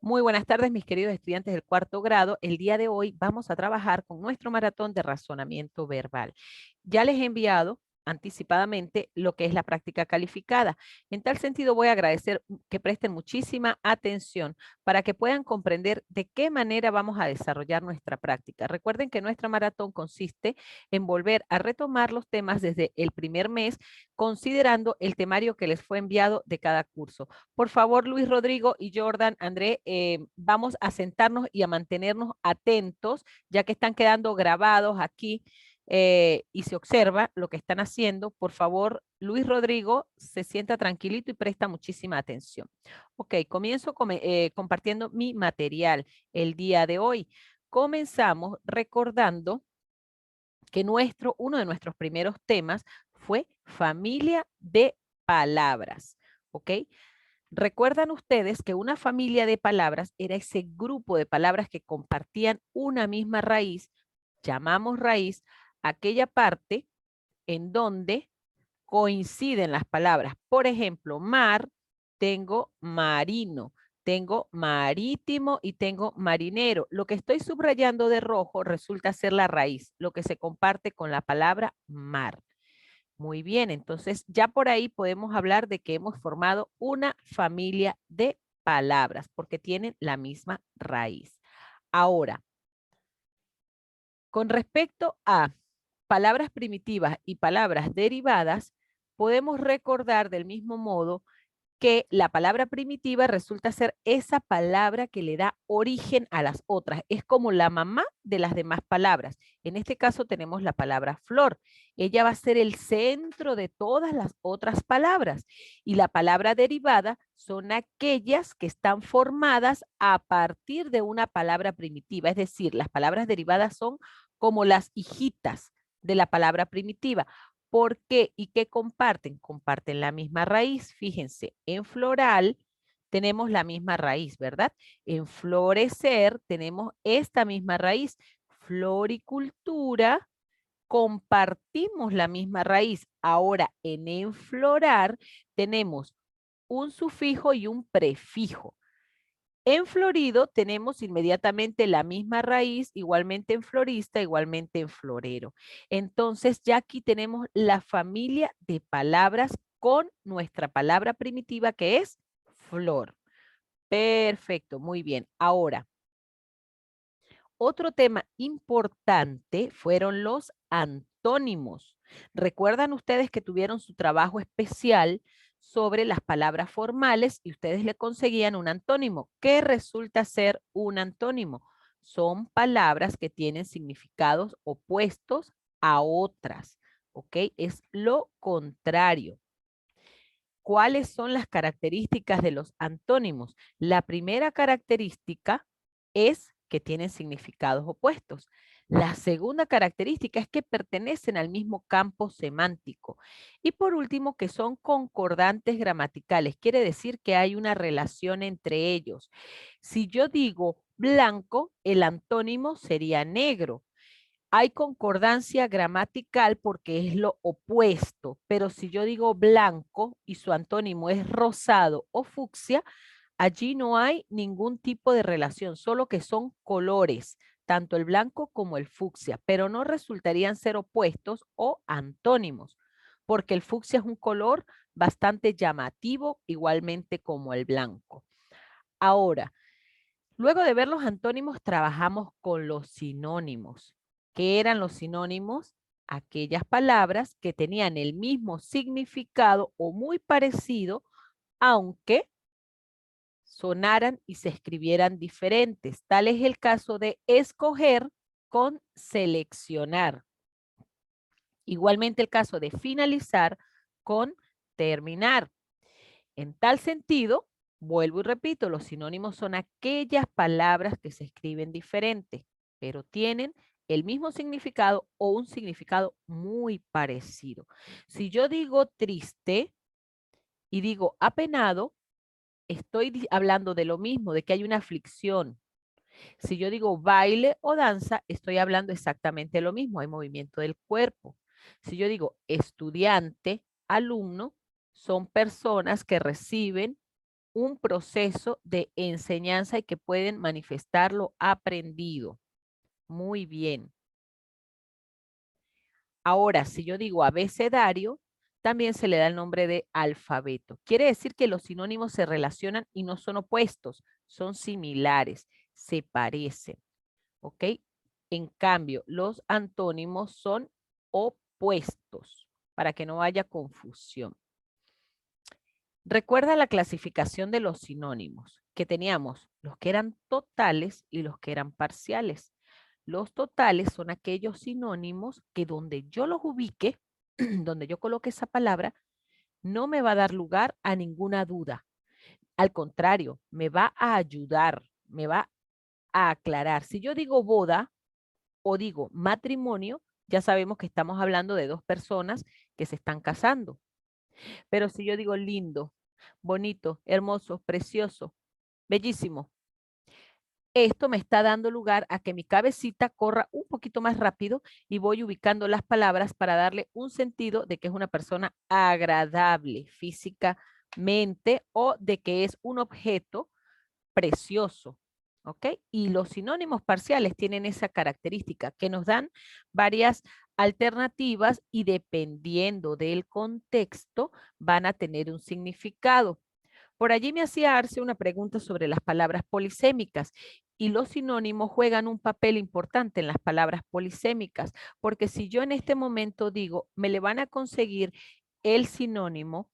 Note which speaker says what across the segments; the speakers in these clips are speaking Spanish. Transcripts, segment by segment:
Speaker 1: Muy buenas tardes, mis queridos estudiantes del cuarto grado. El día de hoy vamos a trabajar con nuestro maratón de razonamiento verbal. Ya les he enviado anticipadamente lo que es la práctica calificada. En tal sentido, voy a agradecer que presten muchísima atención para que puedan comprender de qué manera vamos a desarrollar nuestra práctica. Recuerden que nuestra maratón consiste en volver a retomar los temas desde el primer mes, considerando el temario que les fue enviado de cada curso. Por favor, Luis Rodrigo y Jordan, André, vamos a sentarnos y a mantenernos atentos, ya que están quedando grabados aquí y se observa lo que están haciendo. Por favor, Luis Rodrigo se sienta tranquilito y presta muchísima atención. Ok, comienzo compartiendo mi material el día de hoy. Comenzamos recordando que uno de nuestros primeros temas fue familia de palabras. ¿Ok? ¿Recuerdan ustedes que una familia de palabras era ese grupo de palabras que compartían una misma raíz? Llamamos raíz aquella parte en donde coinciden las palabras. Por ejemplo, mar, tengo marino, tengo marítimo y tengo marinero. Lo que estoy subrayando de rojo resulta ser la raíz, lo que se comparte con la palabra mar. Muy bien, entonces ya por ahí podemos hablar de que hemos formado una familia de palabras porque tienen la misma raíz. Ahora, con respecto a palabras primitivas y palabras derivadas, podemos recordar del mismo modo que la palabra primitiva resulta ser esa palabra que le da origen a las otras. Es como la mamá de las demás palabras. En este caso tenemos la palabra flor. Ella va a ser el centro de todas las otras palabras. Y la palabra derivada son aquellas que están formadas a partir de una palabra primitiva. Es decir, las palabras derivadas son como las hijitas de la palabra primitiva. ¿Por qué? ¿Y qué comparten? Comparten la misma raíz. Fíjense, en floral tenemos la misma raíz, ¿verdad? En florecer tenemos esta misma raíz. Floricultura, compartimos la misma raíz. Ahora, en enflorar tenemos un sufijo y un prefijo. En florido tenemos inmediatamente la misma raíz, igualmente en florista, igualmente en florero. Entonces ya aquí tenemos la familia de palabras con nuestra palabra primitiva que es flor. Perfecto, muy bien. Ahora, otro tema importante fueron los antónimos. ¿Recuerdan ustedes que tuvieron su trabajo especial sobre las palabras formales y ustedes le conseguían un antónimo? ¿Qué resulta ser un antónimo? Son palabras que tienen significados opuestos a otras, ¿ok? Es lo contrario. ¿Cuáles son las características de los antónimos? La primera característica es que tienen significados opuestos. La segunda característica es que pertenecen al mismo campo semántico. Y por último, que son concordantes gramaticales. Quiere decir que hay una relación entre ellos. Si yo digo blanco, el antónimo sería negro. Hay concordancia gramatical porque es lo opuesto, pero si yo digo blanco y su antónimo es rosado o fucsia, allí no hay ningún tipo de relación, solo que son colores, tanto el blanco como el fucsia, pero no resultarían ser opuestos o antónimos, porque el fucsia es un color bastante llamativo, igualmente como el blanco. Ahora, luego de ver los antónimos, trabajamos con los sinónimos. ¿Qué eran los sinónimos? Aquellas palabras que tenían el mismo significado o muy parecido, aunque sonaran y se escribieran diferentes. Tal es el caso de escoger con seleccionar. Igualmente el caso de finalizar con terminar. En tal sentido, vuelvo y repito, los sinónimos son aquellas palabras que se escriben diferente, pero tienen el mismo significado o un significado muy parecido. Si yo digo triste y digo apenado, estoy hablando de lo mismo, de que hay una aflicción. Si yo digo baile o danza, estoy hablando exactamente lo mismo, hay movimiento del cuerpo. Si yo digo estudiante, alumno, son personas que reciben un proceso de enseñanza y que pueden manifestar lo aprendido. Muy bien. Ahora, si yo digo abecedario, también se le da el nombre de alfabeto. Quiere decir que los sinónimos se relacionan y no son opuestos, son similares, se parecen. ¿Ok? En cambio, los antónimos son opuestos, para que no haya confusión. Recuerda la clasificación de los sinónimos, que teníamos los que eran totales y los que eran parciales. Los totales son aquellos sinónimos que donde yo los ubique, donde yo coloque esa palabra, no me va a dar lugar a ninguna duda. Al contrario, me va a ayudar, me va a aclarar. Si yo digo boda o digo matrimonio, ya sabemos que estamos hablando de dos personas que se están casando. Pero si yo digo lindo, bonito, hermoso, precioso, bellísimo, esto me está dando lugar a que mi cabecita corra un poquito más rápido y voy ubicando las palabras para darle un sentido de que es una persona agradable físicamente o de que es un objeto precioso. ¿Ok? Y los sinónimos parciales tienen esa característica que nos dan varias alternativas y dependiendo del contexto van a tener un significado. Por allí me hacía Arce una pregunta sobre las palabras polisémicas y los sinónimos juegan un papel importante en las palabras polisémicas, porque si yo en este momento digo, me le van a conseguir el sinónimo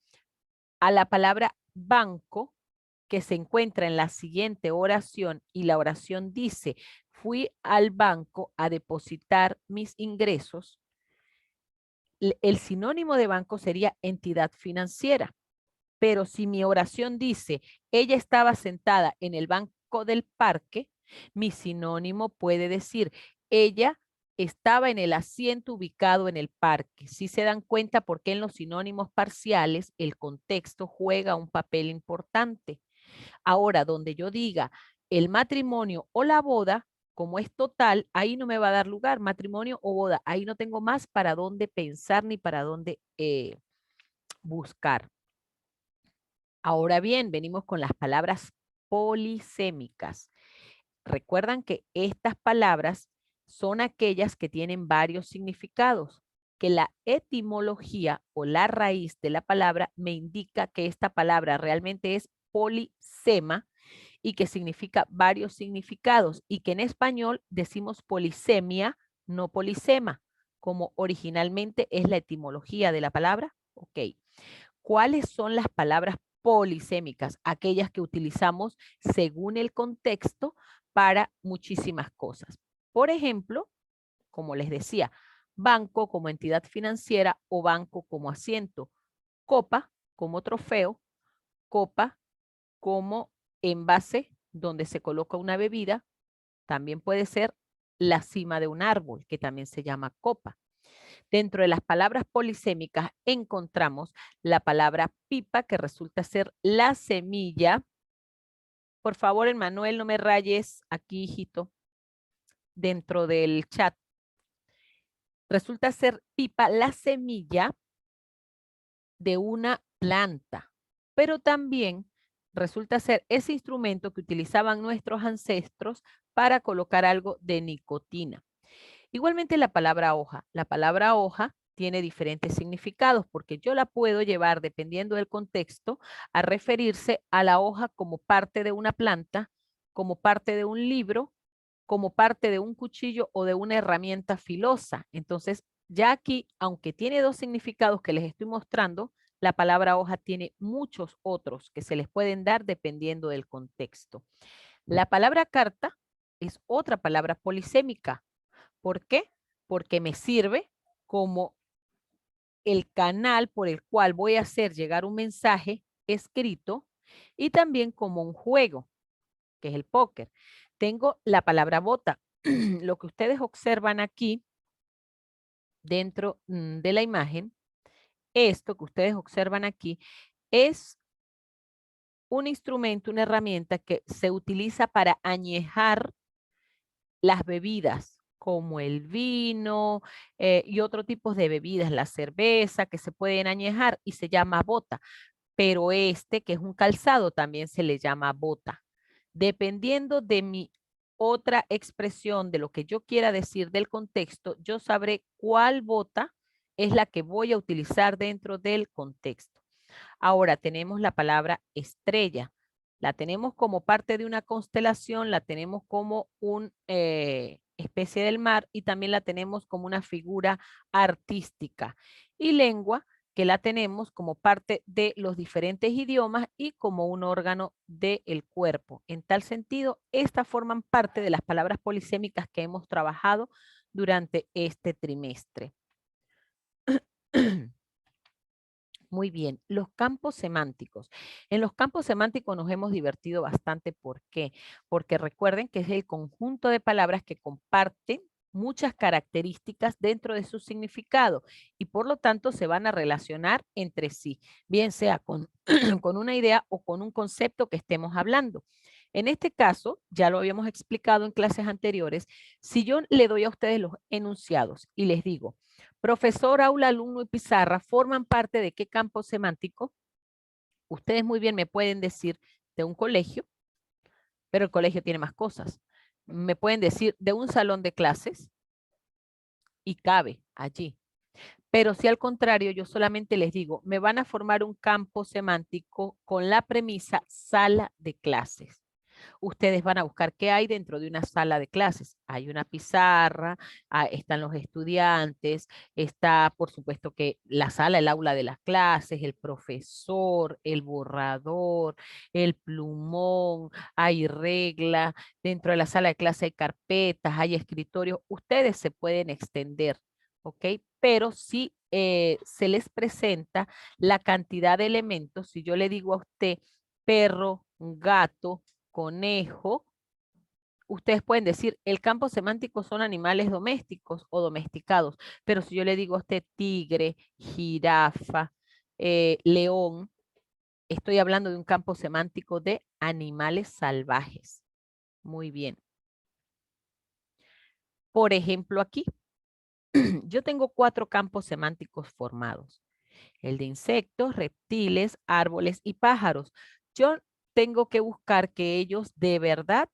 Speaker 1: a la palabra banco que se encuentra en la siguiente oración y la oración dice, fui al banco a depositar mis ingresos, el sinónimo de banco sería entidad financiera. Pero si mi oración dice, ella estaba sentada en el banco del parque, mi sinónimo puede decir, ella estaba en el asiento ubicado en el parque. Si se dan cuenta porque en los sinónimos parciales el contexto juega un papel importante. Ahora, donde yo diga el matrimonio o la boda, como es total, ahí no me va a dar lugar, matrimonio o boda. Ahí no tengo más para dónde pensar ni para dónde buscar. Ahora bien, venimos con las palabras polisémicas. Recuerdan que estas palabras son aquellas que tienen varios significados, que la etimología o la raíz de la palabra me indica que esta palabra realmente es polisema y que significa varios significados y que en español decimos polisemia, no polisema, como originalmente es la etimología de la palabra. Ok. ¿Cuáles son las palabras polisémicas? Aquellas que utilizamos según el contexto para muchísimas cosas. Por ejemplo, como les decía, banco como entidad financiera o banco como asiento, copa como trofeo, copa como envase donde se coloca una bebida, también puede ser la cima de un árbol, que también se llama copa. Dentro de las palabras polisémicas encontramos la palabra pipa, que resulta ser la semilla. Por favor, Emmanuel, no me rayes aquí, hijito, dentro del chat. Resulta ser pipa la semilla de una planta, pero también resulta ser ese instrumento que utilizaban nuestros ancestros para colocar algo de nicotina. Igualmente la palabra hoja. La palabra hoja tiene diferentes significados porque yo la puedo llevar, dependiendo del contexto, a referirse a la hoja como parte de una planta, como parte de un libro, como parte de un cuchillo o de una herramienta filosa. Entonces, ya aquí, aunque tiene dos significados que les estoy mostrando, la palabra hoja tiene muchos otros que se les pueden dar dependiendo del contexto. La palabra carta es otra palabra polisémica. ¿Por qué? Porque me sirve como el canal por el cual voy a hacer llegar un mensaje escrito y también como un juego, que es el póker. Tengo la palabra bota. Lo que ustedes observan aquí dentro de la imagen, esto que ustedes observan aquí es un instrumento, una herramienta que se utiliza para añejar las bebidas, como el vino y otro tipo de bebidas, la cerveza, que se pueden añejar y se llama bota. pero este, que es un calzado, también se le llama bota. Dependiendo de mi otra expresión, de lo que yo quiera decir del contexto, yo sabré cuál bota es la que voy a utilizar dentro del contexto. Ahora tenemos la palabra estrella. La tenemos como parte de una constelación, la tenemos como una especie del mar y también la tenemos como una figura artística. Y lengua, que la tenemos como parte de los diferentes idiomas y como un órgano del cuerpo. En tal sentido, estas forman parte de las palabras polisémicas que hemos trabajado durante este trimestre. Muy bien, los campos semánticos. En los campos semánticos nos hemos divertido bastante. ¿Por qué? Porque recuerden que es el conjunto de palabras que comparten muchas características dentro de su significado y por lo tanto se van a relacionar entre sí, bien sea con, con una idea o con un concepto que estemos hablando. En este caso, ya lo habíamos explicado en clases anteriores, si yo le doy a ustedes los enunciados y les digo, profesor, aula, alumno y pizarra forman parte de qué campo semántico. Ustedes muy bien me pueden decir de un colegio, pero el colegio tiene más cosas. Me pueden decir de un salón de clases y cabe allí. Pero si al contrario, yo solamente les digo, me van a formar un campo semántico con la premisa sala de clases. Ustedes van a buscar qué hay dentro de una sala de clases. Hay una pizarra, están los estudiantes, está por supuesto que la sala, el aula de las clases, el profesor, el borrador, el plumón, hay regla, dentro de la sala de clase hay carpetas, hay escritorios. Ustedes se pueden extender, ¿ok? Pero si se les presenta la cantidad de elementos, si yo le digo a usted perro, gato, conejo, ustedes pueden decir, el campo semántico son animales domésticos o domesticados, pero si yo le digo a usted tigre, jirafa, león, estoy hablando de un campo semántico de animales salvajes. Muy bien. Por ejemplo, aquí, yo tengo 4 campos semánticos formados. El de insectos, reptiles, árboles y pájaros. Yo tengo que buscar que ellos de verdad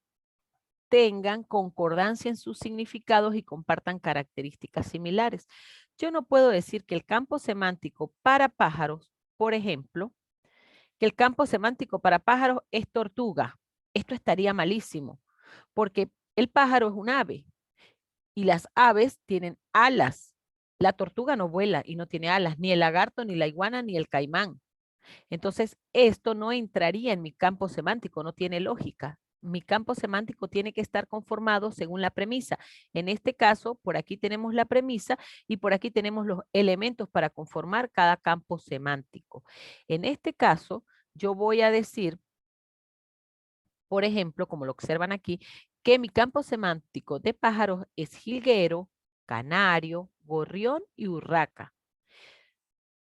Speaker 1: tengan concordancia en sus significados y compartan características similares. Yo no puedo decir que el campo semántico para pájaros, por ejemplo, que el campo semántico para pájaros es tortuga. Esto estaría malísimo, porque el pájaro es un ave y las aves tienen alas. La tortuga no vuela y no tiene alas, ni el lagarto, ni la iguana, ni el caimán. Entonces, esto no entraría en mi campo semántico, no tiene lógica. Mi campo semántico tiene que estar conformado según la premisa. En este caso, por aquí tenemos la premisa y por aquí tenemos los elementos para conformar cada campo semántico. En este caso, yo voy a decir, por ejemplo, como lo observan aquí, que mi campo semántico de pájaros es jilguero, canario, gorrión y urraca.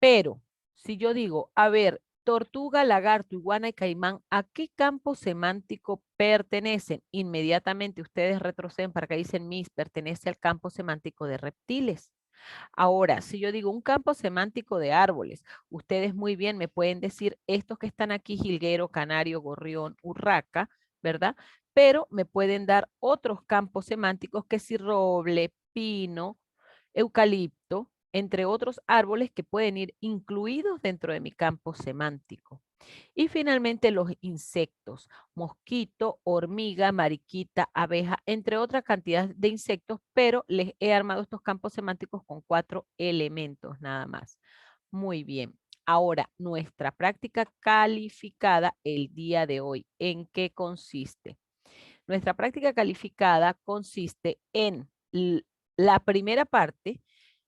Speaker 1: Pero si yo digo, a ver, tortuga, lagarto, iguana y caimán, ¿a qué campo semántico pertenecen? Inmediatamente ustedes retroceden para que dicen mis, pertenece al campo semántico de reptiles. Ahora, si yo digo un campo semántico de árboles, ustedes muy bien me pueden decir estos que están aquí, jilguero, canario, gorrión, urraca, ¿verdad? Pero me pueden dar otros campos semánticos que si roble, pino, eucalipto, entre otros árboles que pueden ir incluidos dentro de mi campo semántico. Y finalmente los insectos, mosquito, hormiga, mariquita, abeja, entre otras cantidades de insectos, pero les he armado estos campos semánticos con 4 elementos nada más. Muy bien. Ahora, nuestra práctica calificada el día de hoy, ¿en qué consiste? Nuestra práctica calificada consiste en la primera parte,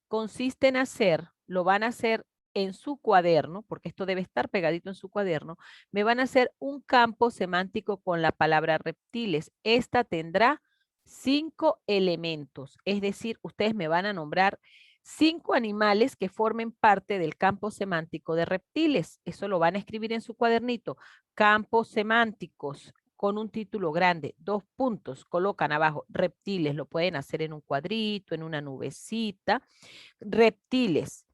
Speaker 1: consiste en hacer, lo van a hacer en su cuaderno, porque esto debe estar pegadito en su cuaderno, me van a hacer un campo semántico con la palabra reptiles. Esta tendrá 5 elementos, es decir, ustedes me van a nombrar 5 animales que formen parte del campo semántico de reptiles. Eso lo van a escribir en su cuadernito. Campos semánticos con un título grande, 2 puntos, colocan abajo reptiles, lo pueden hacer en un cuadrito, en una nubecita. Reptiles,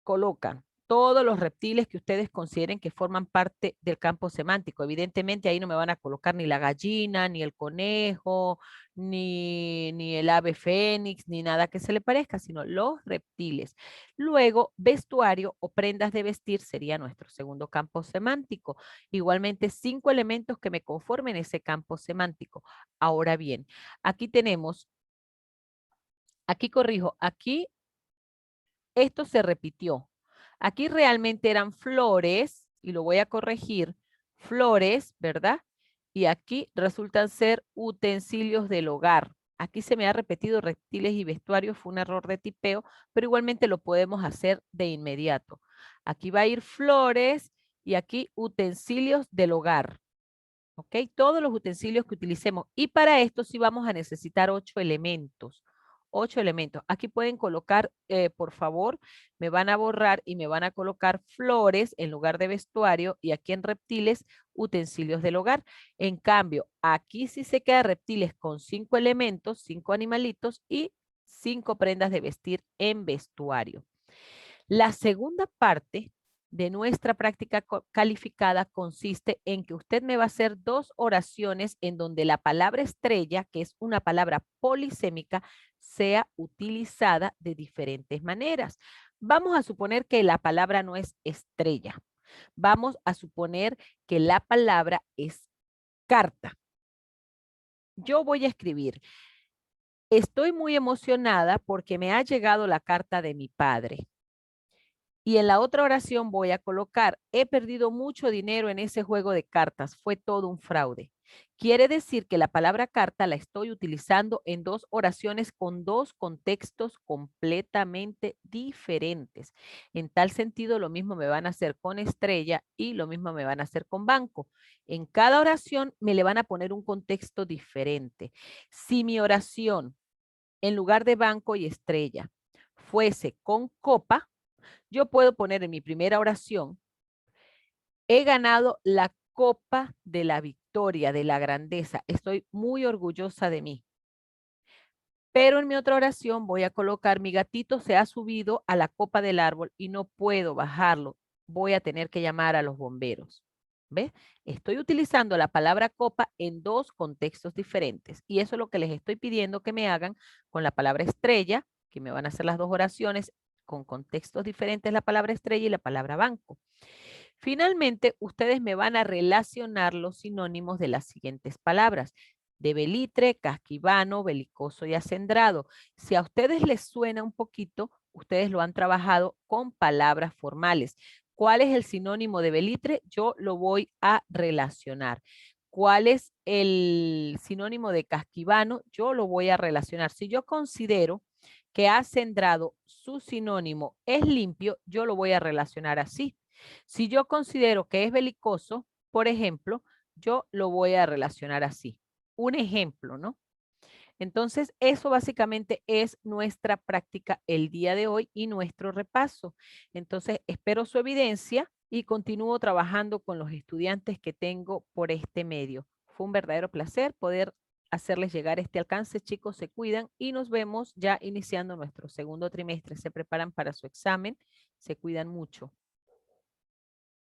Speaker 1: colocan todos los reptiles que ustedes consideren que forman parte del campo semántico. Evidentemente ahí no me van a colocar ni la gallina, ni el conejo, ni el ave fénix, ni nada que se le parezca, sino los reptiles. Luego, vestuario o prendas de vestir sería nuestro segundo campo semántico. Igualmente, 5 elementos que me conformen ese campo semántico. Ahora bien, aquí tenemos, aquí corrijo, aquí esto se repitió. Aquí realmente eran flores, y lo voy a corregir, flores, ¿verdad? Y aquí resultan ser utensilios del hogar. Aquí se me ha repetido reptiles y vestuarios, fue un error de tipeo, pero igualmente lo podemos hacer de inmediato. Aquí va a ir flores y aquí utensilios del hogar. ¿Ok? Todos los utensilios que utilicemos. Y para esto sí vamos a necesitar 8 elementos. 8 elementos. Aquí pueden colocar, por favor, me van a borrar y me van a colocar flores en lugar de vestuario y aquí en reptiles, utensilios del hogar. En cambio, aquí sí se queda reptiles con 5 elementos, 5 animalitos y 5 prendas de vestir en vestuario. La segunda parte de nuestra práctica calificada consiste en que usted me va a hacer 2 oraciones en donde la palabra estrella, que es una palabra polisémica, sea utilizada de diferentes maneras. Vamos a suponer que la palabra no es estrella. Vamos a suponer que la palabra es carta. Yo voy a escribir: estoy muy emocionada porque me ha llegado la carta de mi padre. Y en la otra oración voy a colocar: he perdido mucho dinero en ese juego de cartas, fue todo un fraude. Quiere decir que la palabra carta la estoy utilizando en 2 oraciones con 2 contextos completamente diferentes. En tal sentido, lo mismo me van a hacer con estrella y lo mismo me van a hacer con banco. En cada oración me le van a poner un contexto diferente. Si mi oración, en lugar de banco y estrella, fuese con copa, yo puedo poner en mi primera oración: he ganado la copa de la victoria, de la grandeza. Estoy muy orgullosa de mí. Pero en mi otra oración voy a colocar: mi gatito se ha subido a la copa del árbol y no puedo bajarlo. Voy a tener que llamar a los bomberos. ¿Ves? Estoy utilizando la palabra copa en 2 contextos diferentes. Y eso es lo que les estoy pidiendo que me hagan con la palabra estrella, que me van a hacer las 2 oraciones con contextos diferentes, la palabra estrella y la palabra banco. Finalmente, ustedes me van a relacionar los sinónimos de las siguientes palabras: de belitre, casquivano, belicoso y acendrado. Si a ustedes les suena un poquito, ustedes lo han trabajado con palabras formales. ¿Cuál es el sinónimo de belitre? Yo lo voy a relacionar. ¿Cuál es el sinónimo de casquivano? Yo lo voy a relacionar. Si yo considero que acendrado, su sinónimo es limpio, yo lo voy a relacionar así. Si yo considero que es belicoso, por ejemplo, yo lo voy a relacionar así. Un ejemplo, ¿no? Entonces, eso básicamente es nuestra práctica el día de hoy y nuestro repaso. Entonces, espero su evidencia y continúo trabajando con los estudiantes que tengo por este medio. Fue un verdadero placer poder hacerles llegar este alcance. Chicos, se cuidan y nos vemos ya iniciando nuestro segundo trimestre. Se preparan para su examen. Se cuidan mucho.